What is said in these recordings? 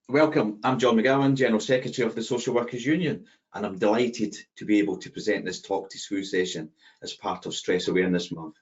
Welcome, I'm John McGowan, General Secretary of the Social Workers Union, and I'm delighted to be able to present this talk to SWU session as part of Stress Awareness Month.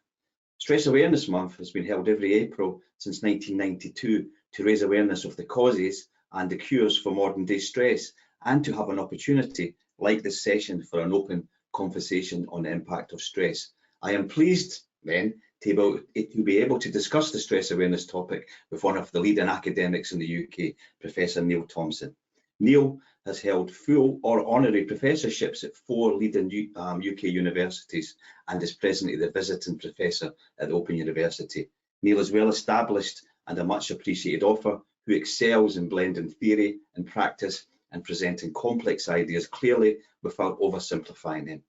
Stress Awareness Month has been held every April since 1992 to raise awareness of the causes and the cures for modern day stress, and to have an opportunity like this session for an open conversation on the impact of stress. I am pleased then to be able to discuss the stress awareness topic with one of the leading academics in the UK, Professor Neil Thompson. Neil has held full or honorary professorships at 4 leading UK universities and is presently the visiting professor at the Open University. Neil is well established and a much appreciated author who excels in blending theory and practice and presenting complex ideas clearly without oversimplifying them.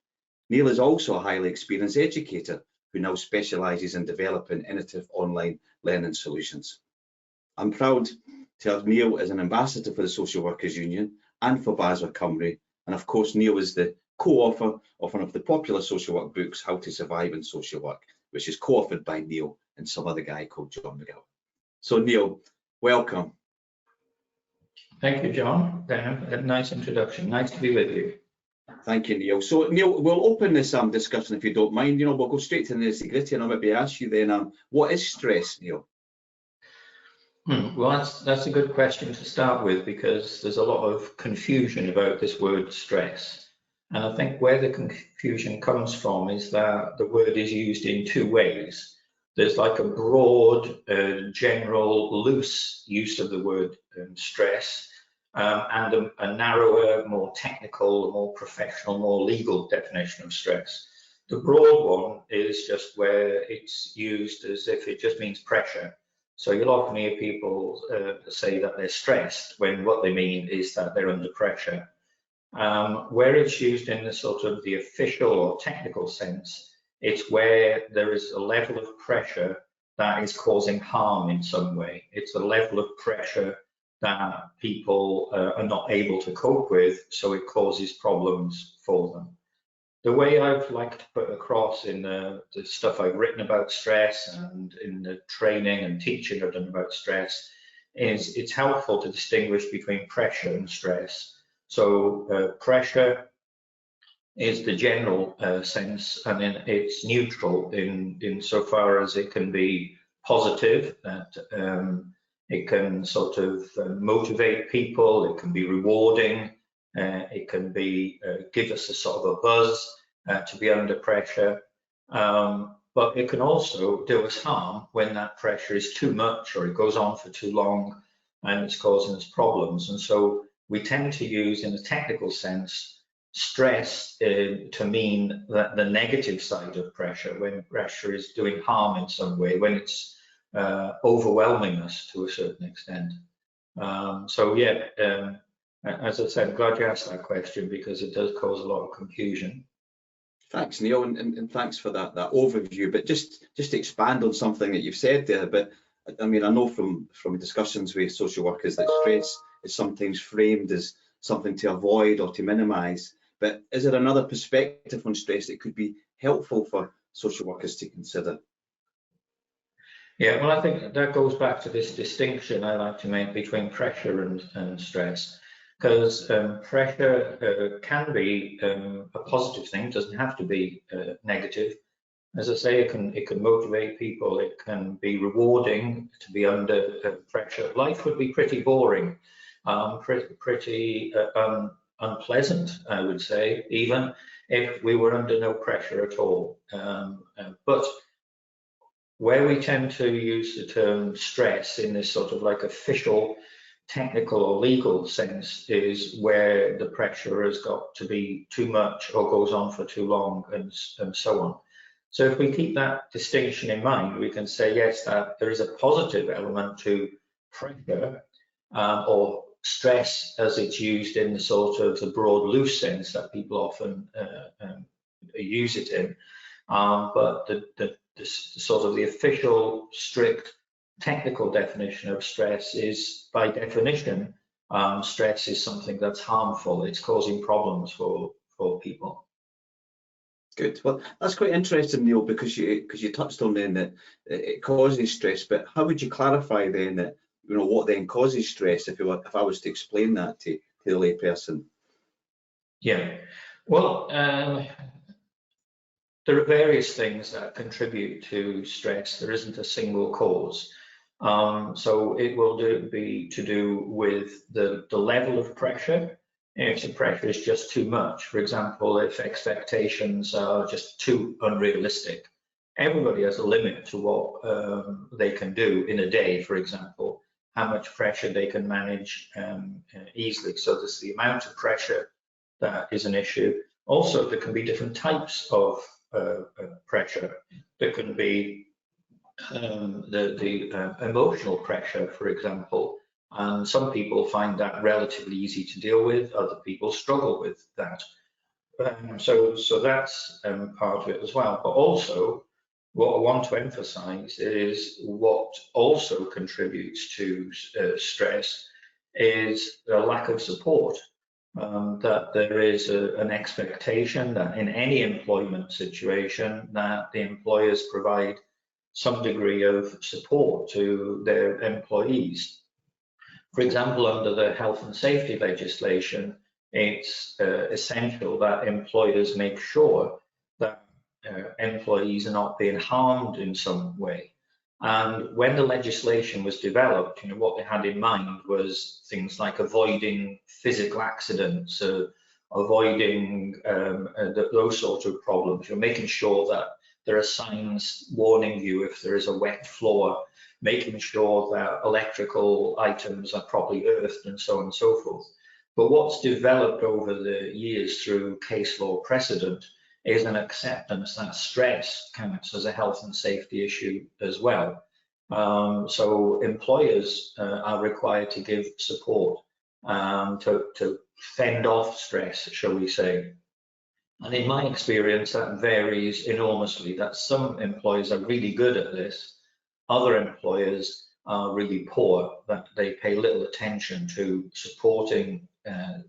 Neil is also a highly experienced educator who now specialises in developing innovative online learning solutions. I'm proud to have Neil as an ambassador for the Social Workers Union and for BASW Cymru, and of course Neil is the co-author of one of the popular social work books, How to Survive in Social Work, which is co-authored by Neil and some other guy called John McGowan. So Neil, welcome. Thank you, John. A nice introduction. Nice to be with you. Thank you, Neil. So, Neil, we'll open this discussion, if you don't mind. We'll go straight to the nitty-gritty, and I'll maybe ask you then, what is stress, Neil? Well, that's a good question to start with, because there's a lot of confusion about this word stress. And I think where the confusion comes from is that the word is used in 2 ways. There's like a broad, general, loose use of the word stress, and a narrower, more technical, more professional, more legal definition of stress. The broad one is just where it's used as if it just means pressure. So you'll often hear people say that they're stressed when what they mean is that they're under pressure. Where it's used in the sort of the official or technical sense, it's where there is a level of pressure that is causing harm in some way. It's a level of pressure that people are not able to cope with, so it causes problems for them. The way I've liked to put across in the stuff I've written about stress and in the training and teaching I've done about stress is it's helpful to distinguish between pressure and stress. So pressure is the general sense, and then it's neutral in so far as it can be positive, that it can sort of motivate people, it can be rewarding, it can be give us a sort of a buzz to be under pressure, but it can also do us harm when that pressure is too much or it goes on for too long and it's causing us problems. And so we tend to use, in a technical sense, stress to mean that the negative side of pressure, when pressure is doing harm in some way, when it's overwhelming us to a certain extent. So yeah, as I said, I'm glad you asked that question, because it does cause a lot of confusion. Thanks, Neil, and thanks for that overview. But just to expand on something that you've said there, but I mean, I know from discussions with social workers that stress is sometimes framed as something to avoid or to minimise. But is there another perspective on stress that could be helpful for social workers to consider? Yeah, well, I think that goes back to this distinction I like to make between pressure and stress, because pressure can be a positive thing. It doesn't have to be negative. As I say, it can motivate people. It can be rewarding to be under pressure. Life would be pretty boring, pretty unpleasant, I would say, even if we were under no pressure at all. But where we tend to use the term stress in this sort of like official, technical or legal sense is where the pressure has got to be too much or goes on for too long, and so on. So if we keep that distinction in mind, we can say, yes, that there is a positive element to pressure or stress as it's used in the sort of the broad, loose sense that people often use it in. But the sort of the official, strict, technical definition of stress is, by definition, stress is something that's harmful. It's causing problems for people. Good. Well, that's quite interesting, Neil, because you touched on then that it causes stress. But how would you clarify then that what then causes stress, if I was to explain that to the lay person. Yeah, well, there are various things that contribute to stress. There isn't a single cause. So it will be to do with the level of pressure. If the pressure is just too much, for example, if expectations are just too unrealistic, everybody has a limit to what they can do in a day, for example, how much pressure they can manage easily. So there's the amount of pressure that is an issue. Also, there can be different types of pressure. There can be the emotional pressure, for example, and some people find that relatively easy to deal with. Other people struggle with that. So that's part of it as well. But also, what I want to emphasize is what also contributes to stress is the lack of support. That there is an expectation that in any employment situation that the employers provide some degree of support to their employees. For example, under the health and safety legislation, it's essential that employers make sure that employees are not being harmed in some way. And when the legislation was developed, what they had in mind was things like avoiding physical accidents, avoiding those sorts of problems. You're making sure that there are signs warning you if there is a wet floor, making sure that electrical items are properly earthed, and so on and so forth. But what's developed over the years through case law precedent is an acceptance that stress counts as a health and safety issue as well. So employers are required to give support to fend off stress, shall we say. And in my experience, that varies enormously. That some employers are really good at this, other employers are really poor, that they pay little attention to supporting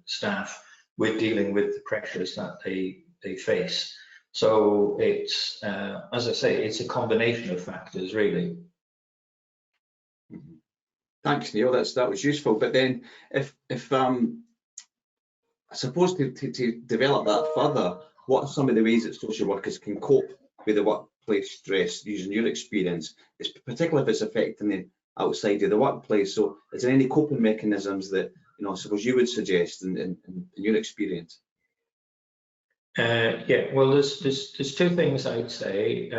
staff with dealing with the pressures that they face. So it's, as I say, it's a combination of factors, really. Thanks, Neil. That was useful. But then, if I suppose to develop that further, what are some of the ways that social workers can cope with the workplace stress, using your experience, particularly if it's affecting the outside of the workplace? So, is there any coping mechanisms that I suppose you would suggest in your experience? Yeah, well, there's two things I'd say.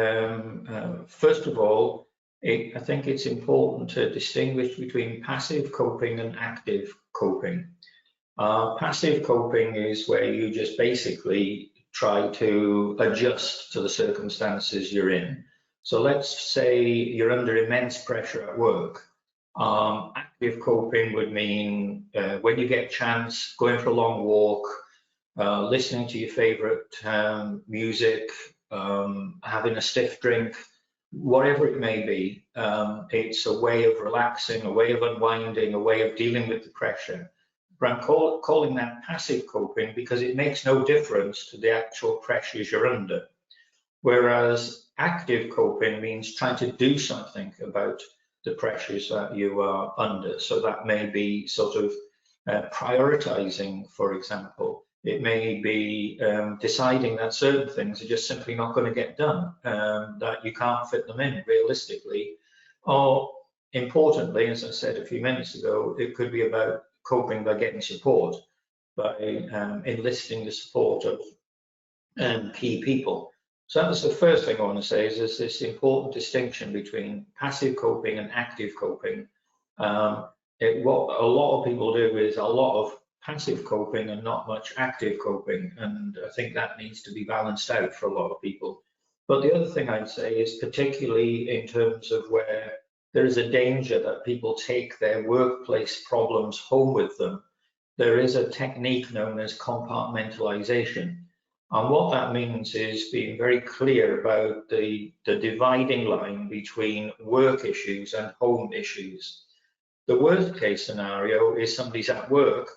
First of all, I think it's important to distinguish between passive coping and active coping. Passive coping is where you just basically try to adjust to the circumstances you're in. So let's say you're under immense pressure at work. Active coping would mean when you get a chance, going for a long walk, listening to your favorite music, having a stiff drink, whatever it may be. It's a way of relaxing, a way of unwinding, a way of dealing with the pressure. But I'm calling that passive coping because it makes no difference to the actual pressures you're under. Whereas active coping means trying to do something about the pressures that you are under. So that may be sort of prioritizing, for example. It may be deciding that certain things are just simply not going to get done, that you can't fit them in realistically. Or importantly, as I said a few minutes ago, it could be about coping by getting support, by enlisting the support of key people. So that was the first thing I want to say, is there's this important distinction between passive coping and active coping. What a lot of people do is a lot of passive coping and not much active coping, and I think that needs to be balanced out for a lot of people. But the other thing I'd say is, particularly in terms of where there is a danger that people take their workplace problems home with them, there is a technique known as compartmentalization. And what that means is being very clear about the dividing line between work issues and home issues. The worst case scenario is somebody's at work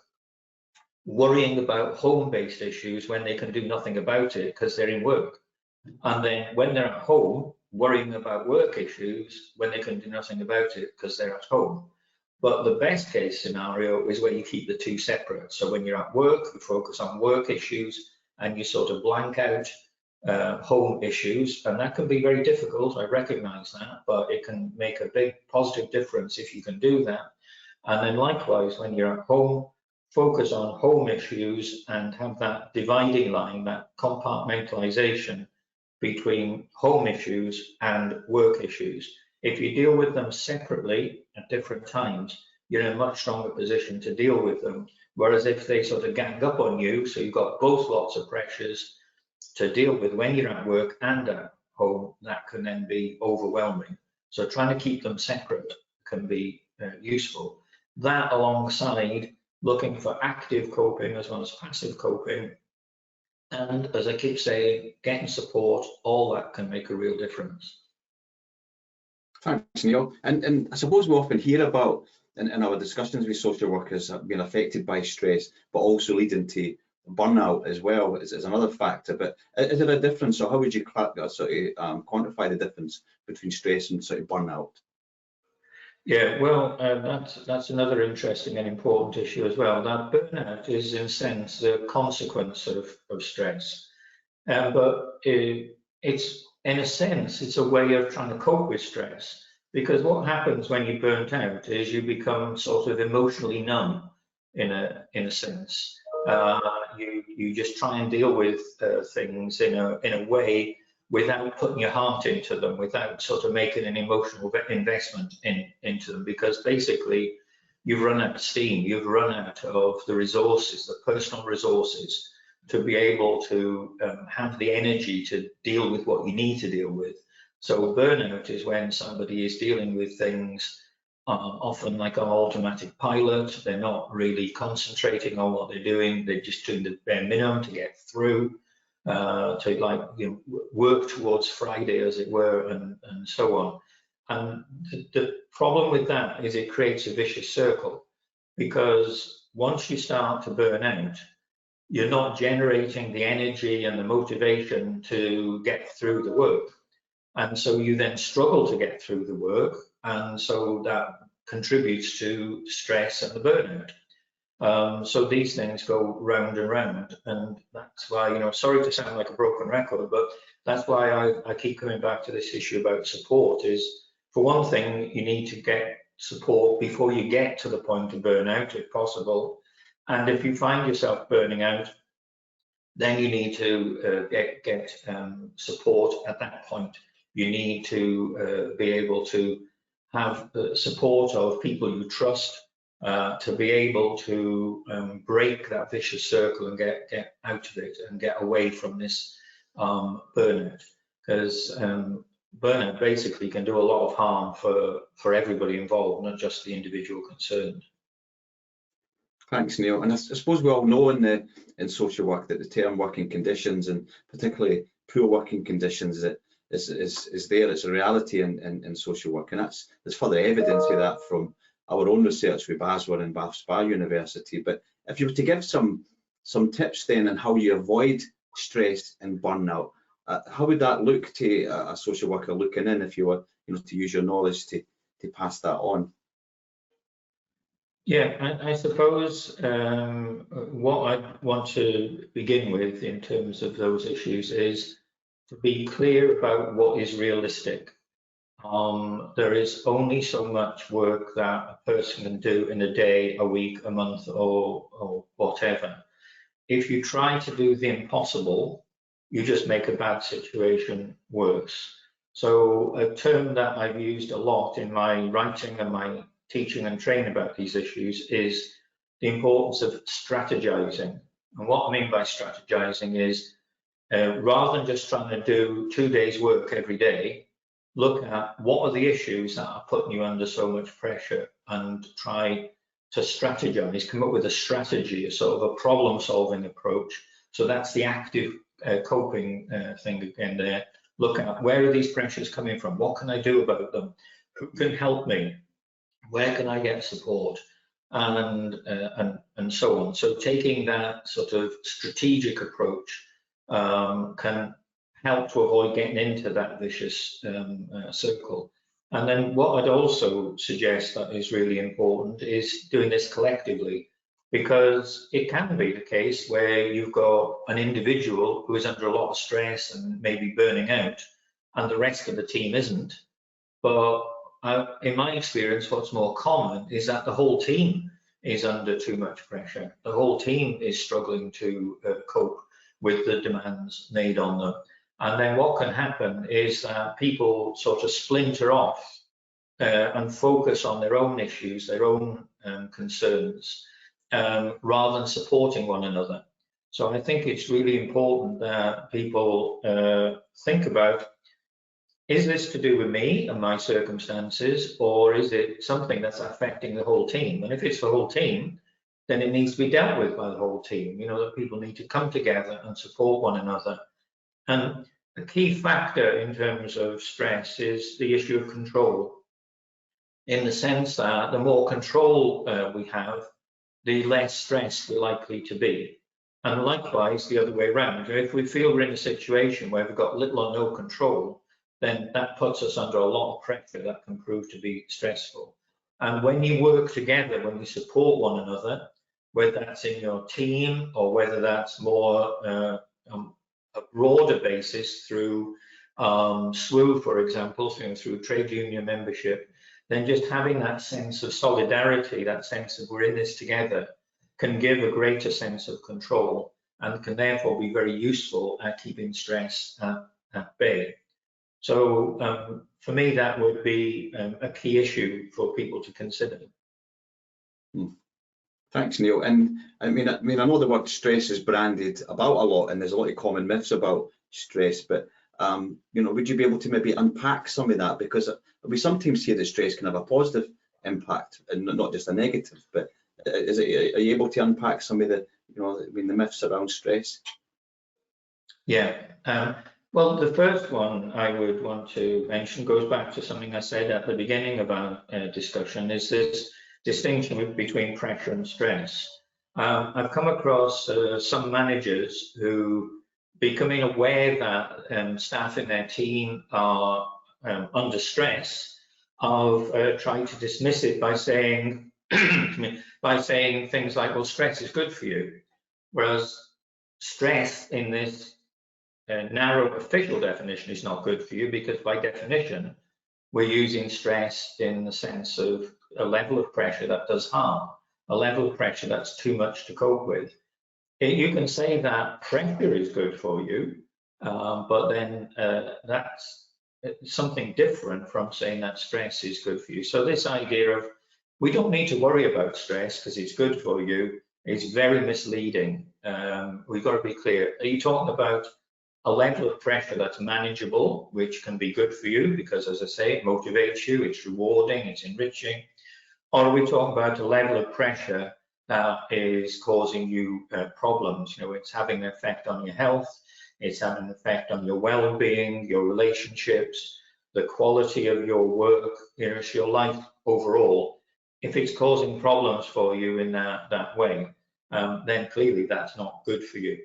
worrying about home-based issues when they can do nothing about it because they're in work. And then when they're at home, worrying about work issues when they can do nothing about it because they're at home. But the best case scenario is where you keep the two separate. So when you're at work, you focus on work issues and you sort of blank out home issues, and that can be very difficult, I recognize that, but it can make a big positive difference if you can do that. And then likewise, when you're at home, focus on home issues and have that dividing line, that compartmentalization between home issues and work issues. If you deal with them separately at different times, you're in a much stronger position to deal with them. Whereas if they sort of gang up on you, so you've got both lots of pressures to deal with when you're at work and at home, that can then be overwhelming. So trying to keep them separate can be useful. That alongside looking for active coping as well as passive coping, and as I keep saying, getting support, all that can make a real difference. Thanks, Neil. And I suppose we often hear about in our discussions with social workers being affected by stress, but also leading to burnout as well is another factor. But is there a difference, or how would you quantify the difference between stress and sort of burnout? Yeah, well, that's another interesting and important issue as well. That burnout is, in a sense, the consequence of stress, but it's, in a sense, it's a way of trying to cope with stress. Because what happens when you're burnt out is you become sort of emotionally numb, in a sense. You just try and deal with things in a way without putting your heart into them, without sort of making an emotional investment into them, because basically you've run out of steam, you've run out of the resources, the personal resources, to be able to have the energy to deal with what you need to deal with. So burnout is when somebody is dealing with things often like an automatic pilot. They're not really concentrating on what they're doing. They're just doing the bare minimum to get through, to work towards Friday, as it were, and so on. And the problem with that is it creates a vicious circle, because once you start to burn out, you're not generating the energy and the motivation to get through the work. And so you then struggle to get through the work. And so that contributes to stress and the burnout. So these things go round and round. And that's why, sorry to sound like a broken record, but that's why I keep coming back to this issue about support. Is, for one thing, you need to get support before you get to the point of burnout, if possible. And if you find yourself burning out, then you need to get support at that point. You need to be able to have the support of people you trust to be able to break that vicious circle and get out of it and get away from this burnout. Because burnout basically can do a lot of harm for everybody involved, not just the individual concerned. Thanks, Neil. And I suppose we all know in social work that the term working conditions, and particularly poor working conditions, is there. It's a reality in social work, and there's further evidence of that from our own research with BASW and BASW University. But if you were to give some tips then on how you avoid stress and burnout, how would that look to a social worker looking in, if you were to use your knowledge to pass that on? Yeah, I suppose what I want to begin with in terms of those issues is to be clear about what is realistic. There is only so much work that a person can do in a day, a week, a month, or whatever. If you try to do the impossible, you just make a bad situation worse. So a term that I've used a lot in my writing and my teaching and training about these issues is the importance of strategizing. And what I mean by strategizing is rather than just trying to do 2 days work every day, look at what are the issues that are putting you under so much pressure and try to strategize, come up with a strategy, a sort of a problem solving approach. So that's the active coping thing again there. Look at where are these pressures coming from? What can I do about them? Who can help me? Where can I get support? And so on. So taking that sort of strategic approach can help to avoid getting into that vicious circle. And then what I'd also suggest that is really important is doing this collectively, because it can be the case where you've got an individual who is under a lot of stress and maybe burning out, and the rest of the team isn't. But in my experience, what's more common is that the whole team is under too much pressure. The whole team is struggling to cope with the demands made on them. And then what can happen is that people sort of splinter off and focus on their own issues, their own concerns, rather than supporting one another. So I think it's really important that people think about, is this to do with me and my circumstances, or is it something that's affecting the whole team? And if it's the whole team, then it needs to be dealt with by the whole team. You know, that people need to come together and support one another. And a key factor in terms of stress is the issue of control, in the sense that the more control we have, the less stressed we're likely to be. And likewise, the other way around. If we feel we're in a situation where we've got little or no control, then that puts us under a lot of pressure that can prove to be stressful. And when you work together, when you support one another, whether that's in your team or whether that's more a broader basis through SWU, for example, through trade union membership, then just having that sense of solidarity, that sense of we're in this together, can give a greater sense of control and can therefore be very useful at keeping stress at bay. So for me, that would be a key issue for people to consider. Thanks, Neil. And I mean, I know the word stress is branded about a lot, and there's a lot of common myths about stress. But you know, would you be able to maybe unpack some of that? Because we sometimes hear that stress can have a positive impact and not just a negative. But are you able to unpack some of the, you know, I mean, the myths around stress? Yeah. Well, the first one I would want to mention goes back to something I said at the beginning of our discussion, is this distinction between pressure and stress. I've come across some managers who, becoming aware that staff in their team are under stress, of trying to dismiss it by saying, things like, well, stress is good for you. Whereas stress in this narrow official definition is not good for you, because by definition we're using stress in the sense of a level of pressure that does harm, a level of pressure that's too much to cope with. You can say that pressure is good for you, but then that's something different from saying that stress is good for you. So this idea of we don't need to worry about stress because it's good for you is very misleading. We've got to be clear. Are you talking about a level of pressure that's manageable, which can be good for you because, as I say, it motivates you, it's rewarding, it's enriching? Or are we talking about a level of pressure that is causing you problems? You know, it's having an effect on your health, it's having an effect on your well-being, your relationships, the quality of your work, you know, it's your life overall. If it's causing problems for you in that way, then clearly that's not good for you.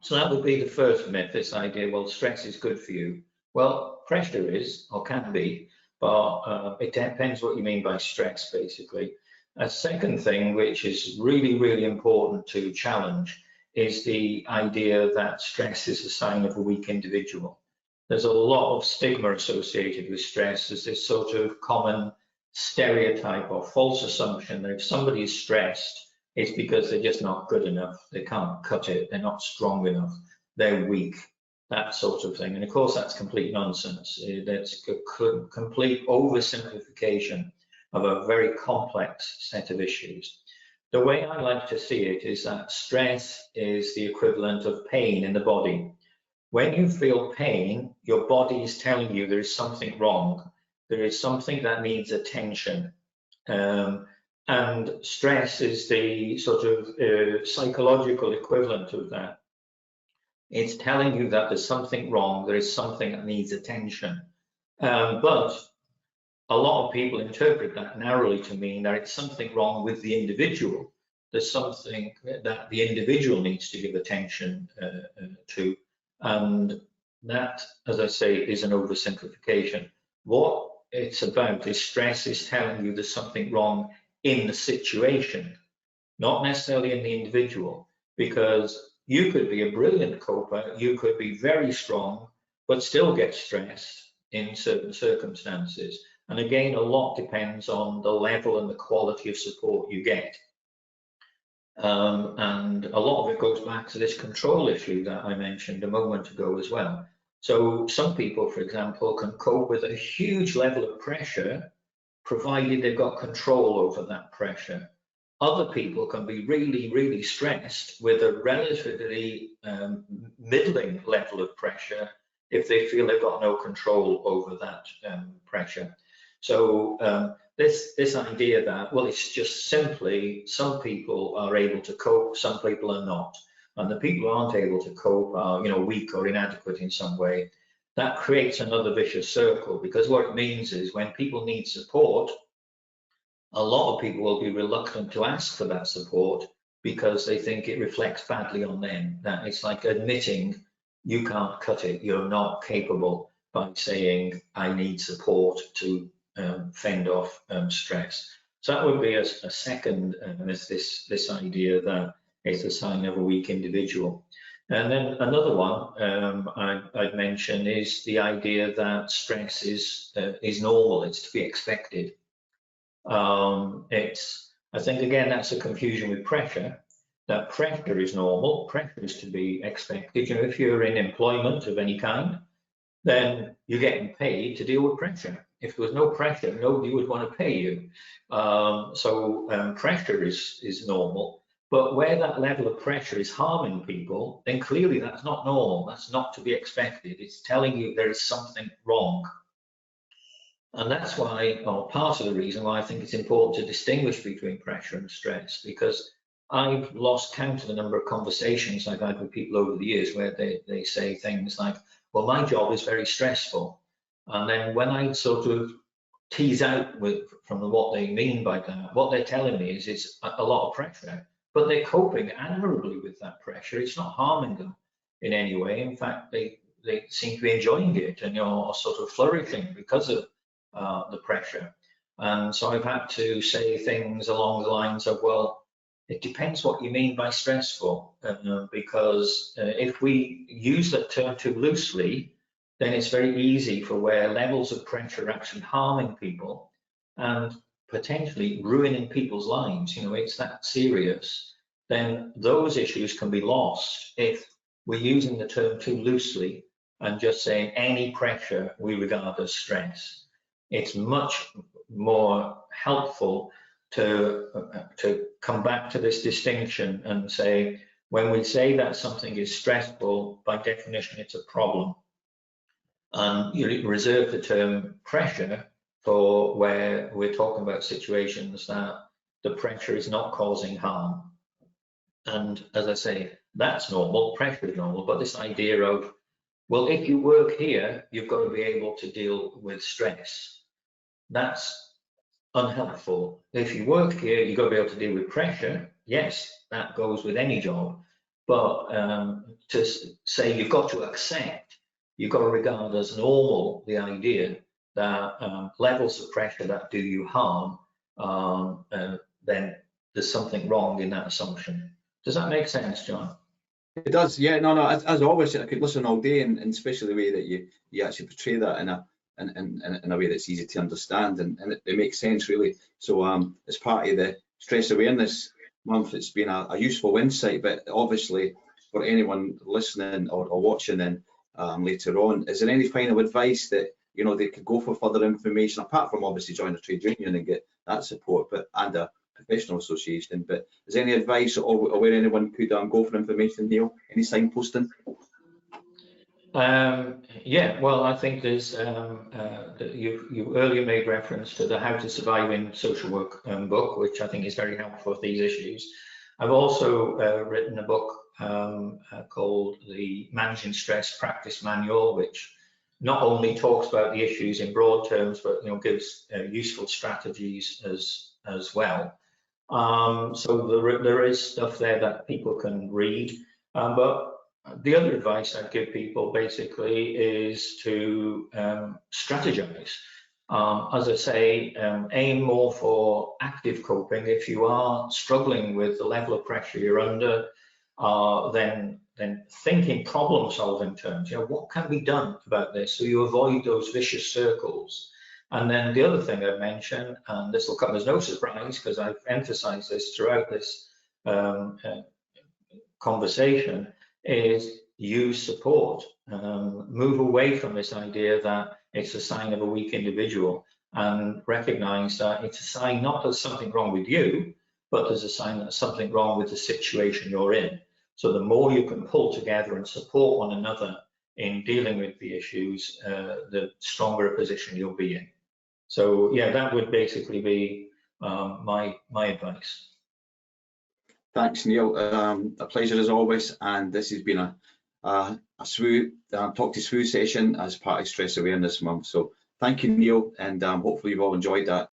So that would be the first myth, this idea, well, stress is good for you. Well, pressure is, or can be, but it depends what you mean by stress, basically. A second thing, which is really, really important to challenge, is the idea that stress is a sign of a weak individual. There's a lot of stigma associated with stress. There's this sort of common stereotype or false assumption that if somebody is stressed, it's because they're just not good enough, they can't cut it, they're not strong enough, they're weak, that sort of thing. And of course, that's complete nonsense. That's a complete oversimplification of a very complex set of issues. The way I like to see it is that stress is the equivalent of pain in the body. When you feel pain, your body is telling you there is something wrong, there is something that needs attention. And stress is the sort of psychological equivalent of that. It's telling you that there's something wrong, there is something that needs attention. But a lot of people interpret that narrowly to mean that it's something wrong with the individual. There's something that the individual needs to give attention to. And that, as I say, is an oversimplification. What it's about is stress is telling you there's something wrong in the situation, not necessarily in the individual, because you could be a brilliant coper, you could be very strong, but still get stressed in certain circumstances. And again, a lot depends on the level and the quality of support you get. And a lot of it goes back to this control issue that I mentioned a moment ago as well. So some people, for example, can cope with a huge level of pressure, provided they've got control over that pressure. Other people can be really, really stressed with a relatively middling level of pressure if they feel they've got no control over that pressure. So this idea that, well, it's just simply some people are able to cope, some people are not. And the people who aren't able to cope are, weak or inadequate in some way. That creates another vicious circle, because what it means is when people need support, a lot of people will be reluctant to ask for that support because they think it reflects badly on them. That it's like admitting you can't cut it, you're not capable, by saying I need support to fend off stress. So that would be a second myth, this idea that it's a sign of a weak individual. And then another one I'd mention is the idea that stress is normal, it's to be expected. I think again that's a confusion with pressure. That pressure is normal, pressure is to be expected. If you're in employment of any kind, then you're getting paid to deal with pressure. If there was no pressure, nobody would want to pay you. Pressure is normal, but where that level of pressure is harming people, then clearly that's not normal, that's not to be expected. It's telling you there is something wrong. And that's why, or part of the reason why I think it's important to distinguish between pressure and stress, because I've lost count of the number of conversations I've had with people over the years where they say things like, well, my job is very stressful. And then when I sort of tease out from what they mean by that, what they're telling me is it's a lot of pressure, but they're coping admirably with that pressure. It's not harming them in any way. In fact, they seem to be enjoying it and are sort of flourishing because of the pressure. And so I've had to say things along the lines of, well, it depends what you mean by stressful, because if we use that term too loosely, then it's very easy for where levels of pressure are actually harming people and potentially ruining people's lives. It's that serious. Then those issues can be lost if we're using the term too loosely and just saying any pressure we regard as stress. It's much more helpful to come back to this distinction and say, when we say that something is stressful, by definition, it's a problem. And you reserve the term pressure for where we're talking about situations that the pressure is not causing harm. And as I say, that's normal, pressure is normal, but this idea of, well, if you work here, you've got to be able to deal with stress. That's unhelpful. If you work here, you've got to be able to deal with pressure. Yes, that goes with any job. But to say you've got to accept, you've got to regard as normal the idea that levels of pressure that do you harm, then there's something wrong in that assumption. Does that make sense, John? It does, yeah. No, as always, I could listen all day, and especially the way that you actually portray that in a way that's easy to understand, and it makes sense, really. So as part of the Stress Awareness Month, it's been a useful insight, but obviously for anyone listening or watching then later on, is there any final advice that they could go for further information, apart from obviously join a trade union and get that support, and a professional association? But is there any advice or where anyone could go for information, Neil? Any signposting? Yeah, well, I think there's you earlier made reference to the How to Survive in Social Work book, which I think is very helpful with these issues. I've also written a book called the Managing Stress Practice Manual, which not only talks about the issues in broad terms, but gives useful strategies as well. So there is stuff there that people can read, but the other advice I'd give people basically is to strategize. As I say, aim more for active coping. If you are struggling with the level of pressure you're under, then think in problem solving terms. You know, what can be done about this so you avoid those vicious circles? And then the other thing I mentioned, and this will come as no surprise because I've emphasized this throughout this conversation, is use support. Move away from this idea that it's a sign of a weak individual, and recognize that it's a sign not that there's something wrong with you, but there's a sign that there's something wrong with the situation you're in. So the more you can pull together and support one another in dealing with the issues, the stronger a position you'll be in. So yeah, that would basically be my advice. Thanks, Neil. A pleasure as always, and this has been a SWU Talk to SWU session as part of Stress Awareness Month. So thank you, Neil, and hopefully you've all enjoyed that.